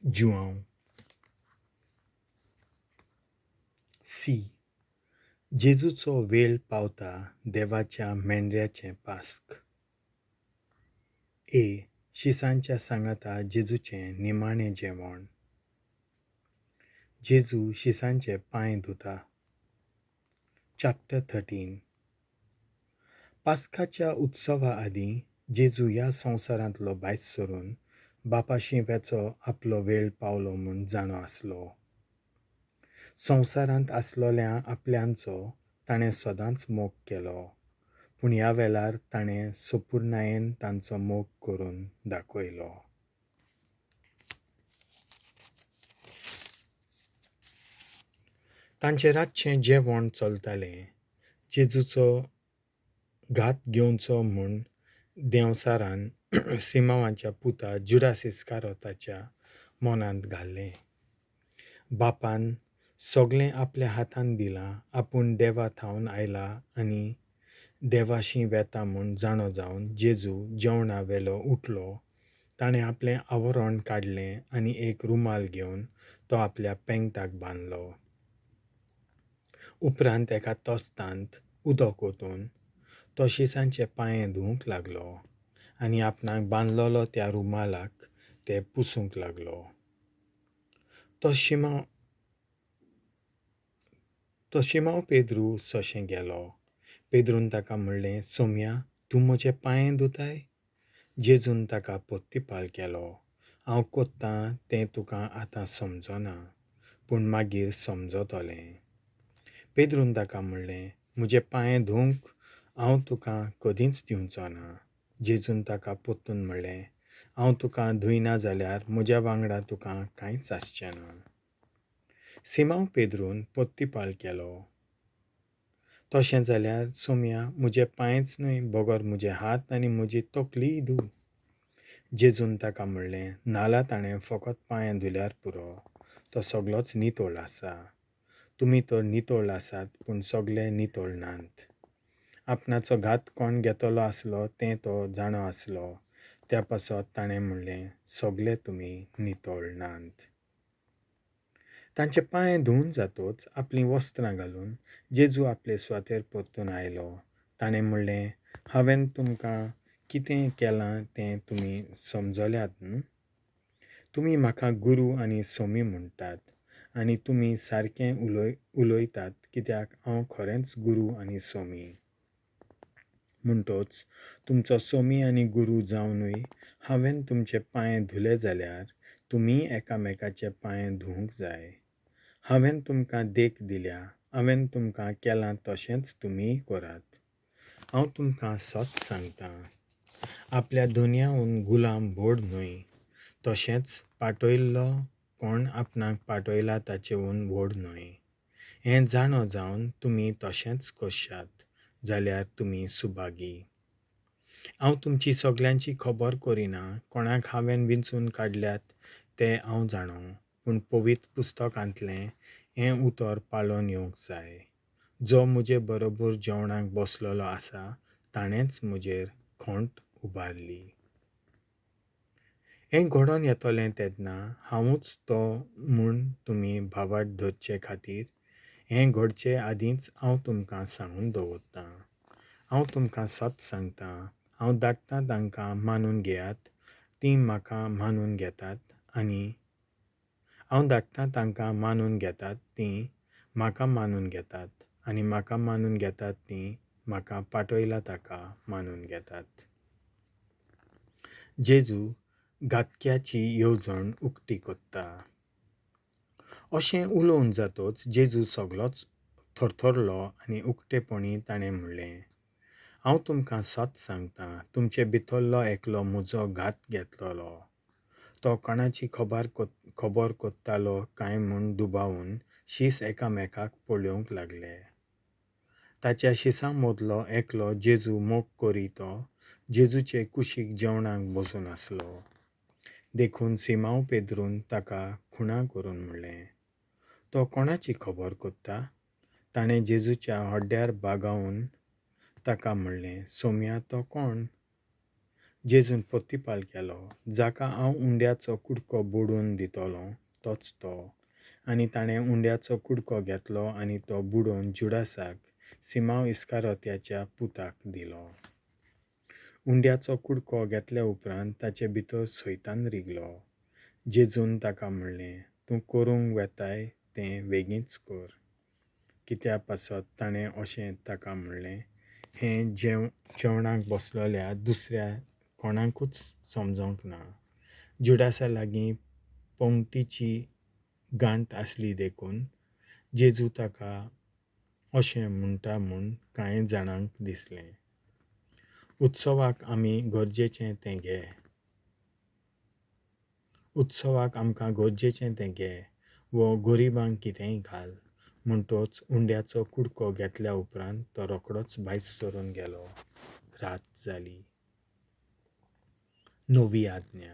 जुआंव सी जेजूचो वेळ पावता देवाच्या मेंढऱ्याचें पास्क. ए शिसांच्या सांगाता जेजूचें निमाणें जेवण. जेजू शिसांचे पांय धुता. चॅप्टर 13. पास्काच्या उत्सवा आदीं जेजू ह्या संवसारांतलो भायर सरून बापाशी वेचो आपलो वेळ पावलो म्हूण जाणो आसलो. संवसारांत आसलोल्या आपल्यांचो ताणें सदांच मोग केलो, पूण ह्या वेळार ताणें संपूर्णायेन तांचो मोग करून दाखयलो. तांचें रातचें जेवण चलतालें. जेजूचो घात घेवचो म्हूण देंवसारान सिमावाच्या पुता जुडास इस्कारियोताच्या मनांत घालें. बापान सगळें आपल्या हातान दिलां. आपूण देवा थावन आयला आनी देवाशी वेता म्हूण जाणो जावन जेजू जेवणा वेलो उठलो. ताणें आपलें आवरण काडलें आनी एक रुमाल घेवन तो आपल्या पेंगटाक बांदलो. उपरांत एका तोस्तांत उदक ओतून तो शिसांचे पांय धुवंक लागलो आनी आपणाक बांदलोलो त्या रुमालाक ते पुसूंक लागलो. तो शिमाव पेद्रू सोशें गेलो. पेद्रून ताका म्हणलें, सोम्या, तूं म्हजे पांय धुताय? जेजून ताका पोत्तिपाल केलो. हांव कोत्तां तें तुका आतां समजना, पूण मागीर समजतलें. पेद्रून ताका म्हणलें, म्हजे पांय धुवंक हांव तुका कदींच दिवचो ना. जेजून ताका पोत्तून म्हणलें, हांव तुका धुयना जाल्यार म्हज्या वांगडा तुका कांयच आसचें ना. सिमाव पेद्रून पोत्तिपाल केलो. तशें जाल्यार सोम्या, म्हजे पांयच न्हय बगर म्हजे हात आनी म्हजी तकलीय धुव. जेजून ताका म्हणलें, नाल्या ताणें फकत पांय धुल्यार पुरो. तो सगळोच नितळ आसा. तुमी तर नितळ आसात, पूण सगळे नितळ नात. आपणाचो घात कोण घेतलो आसलो तें तो जाणो आसलो. त्या पासत ताणें म्हणलें, सगळे तुमी नितळ नात. तांचे पांय धुवन जातूच आपलीं वस्त्रां घालून जेजू आपले सुवातेर परतून आयलो. ताणें म्हणलें, हांवें तुमकां कितें केलां तें तुमी समजल्यात न्हू. तुमी म्हाका गुरू आनी सोमी म्हणटात आनी तुमी सारकें उलयतात कित्याक हांव खरेंच गुरू आनी सोमी. म्हणटोच तुमचो सोमी आनी गुरू जावनूय हांवें तुमचे पांय धुले जाल्यार तुमी एकामेकाचे पांय धुवंक जाय. हांवें तुमकां देख दिल्या, हांवें तुमकां केलां तशेंच तुमीय करात. हांव तुमकां सत सांगतां, आपल्या दोनयाहून गुलाम व्हड न्हय, तशेंच पाटयल्लो कोण आपणाक पाटयला ताचेहून व्हड न्हय. हें जाणो जावन तुमी तशेंच करशात जाल्यार तुमी सुभागी. हांव तुमची सगळ्यांची खबर करिना. कोणाक हांवें विंचून काडल्यात ते हांव जाणो, पूण पवित्र पुस्तकांतलें हें उतर पाळोवन येवंक जाय. जो म्हजे बरोबर जेवणाक बसलोलो आसा ताणेंच म्हजेर खंट उबारली. हें घडोवन येतलें तेन्ना हांवूच तो म्हूण तुमी भावार्थ धरचे खातीर हें घडचे आदींच हांव तुमकां सांगून दवरतां. हांव तुमकां सत सांगतां, हांव धाडटां तांकां मानून घेयात, तीं म्हाका मानून घेतात आनी हांव धाडटां तांकां मानून घेतात तीं म्हाका मानून घेतात आनी म्हाका मानून घेतात तीं म्हाका पाटयला ताका मानून घेतात. जेजू घातक्याची येवजण उक्ती कोत्ता. अशें उलोवन जातूच जेजू सगळोच थरथरलो आनी उक्तेपणी ताणें म्हणलें, हांव तुमकां सत सांगतां, तुमचे भितरलो एकलो म्हजो घात घेतलोलो. तो कोणाची खबर कोत्तालो काय म्हूण दुबावून शीस एकामेकाक पळोवंक लागले. ताच्या शिसां मदलो एकलो जेजू मोग करी तो जेजूचे कुशीक जेवणाक बसून आसलो. देखून सिमाव पेद्रून ताका खुणा करून म्हणलें, तो कोणाची खबर कोत्ता? ताणें जेजूच्या हड्ड्यार बागावन ताका म्हणलें, सोम्या, तो कोण? जेजून पोत्तीपाल केलो, जाका हांव उंड्याचो कुडको बुडोवन दितलो तोच तो. आनी ताणें उंड्याचो कुडको घेतलो आनी तो बुडोवन जुडासाक, सिमांव इस्कारोत्याच्या पुताक दिलो. उंड्याचो कुडको घेतल्या उपरांत ताचे भितर सैतान रिगलो. जेजून ताका म्हणलें, तूं करूंक वेताय तें बेगीनच कर. कित्या पासत ताणें अशें ताका म्हणलें हें जेवणाक बसलोल्या दुसऱ्या कोणाकूच समजोंक ना. जुडासा लागीं पंक्तीची गांठ आसली देखून जेजू ताका अशें म्हणटा म्हूण कांय जाणांक दिसलें. उत्सवाक आमी गरजेचें तें घे. उत्सवाक आमकां गरजेचें तें घे वो गरिबांक कितेंय घाल. म्हणटोच उंड्याचो कुडको घेतल्या उपरांत तो रोखडोच भायर सरून गेलो. रात जाली. नवी आज्ञा.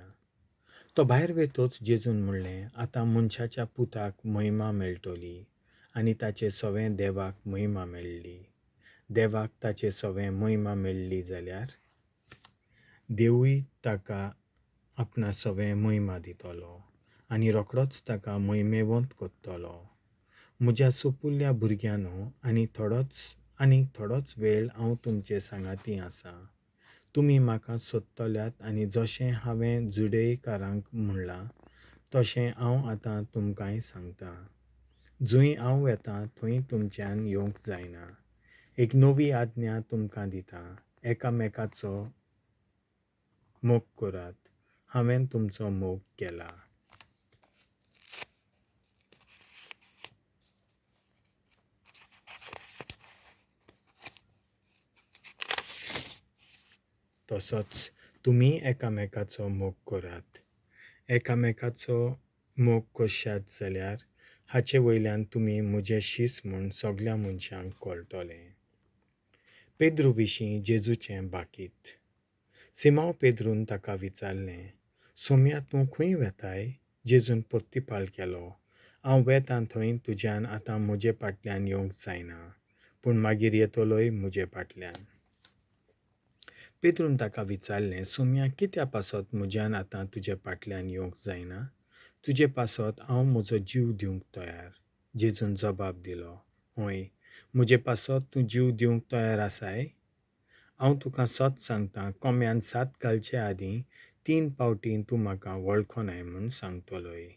तो भायर वेतोच जेजून म्हणलें, आतां मनशाच्या पुताक महिमा मेळटली आनी ताचे सवें देवाक महिमा मेळ्ळी. देवाक ताचे सवें महिमा मेळ्ळी जाल्यार देवूय ताका आपणा सवें महिमा दितलो आनी रोखडोच ताका महिमेवंत कोत्तलो. म्हज्या सोपुल्ल्या भुरग्यांनो, आनी थोडोच वेळ हांव तुमचे सांगाती आसां. तुमी म्हाका सोदतल्यात आनी जशें हांवें जुडेयकारांक म्हणलां तशें हांव आतां तुमकांय सांगतां. जंय हांव वेतां थंय तुमच्यान येवंक जायना. एक नवी आज्ञा तुमकां दितां, एकामेकाचो मोग करात. हांवें तुमचो मोग केला. तसोच तुमी एकामेकाचो मोग करात. एकामेकाचो मोग करशात जाल्यार हाचे वयल्यान तुमी म्हजे शीस म्हूण सगल्या मनशांक कळटलें. पेद्रू विशीं जेजूचें बाकीत. सिमांव पेद्रून ताका विचारलें, सोम्या तूं खंय वेताय? जेजून पोत्तीपाल केलो, हांव वेतां थंय तुज्यान आतां म्हजे फाटल्यान येवंक जायना, पूण मागीर येतलोय म्हजे फाटल्यान. पेद्रून ताका विचारलें, सोम्या कित्या पासत म्हज्यान आतां तुजे फाटल्यान येवंक जायना? तुजे पासत हांव म्हजो जीव दिवंक तयार. जेजून जबाब दिलो, हय, म्हजे पासत तूं जीव दिवंक तयार आसाय? हांव तुका सत सांगतां, कोंब्यान 7 घालचे आदीं 3 फावटीं तूं म्हाका वळखोनाय म्हूण सांगतलोय.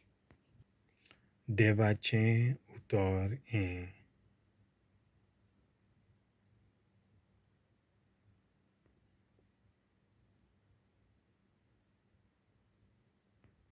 देवाचें उतर हें.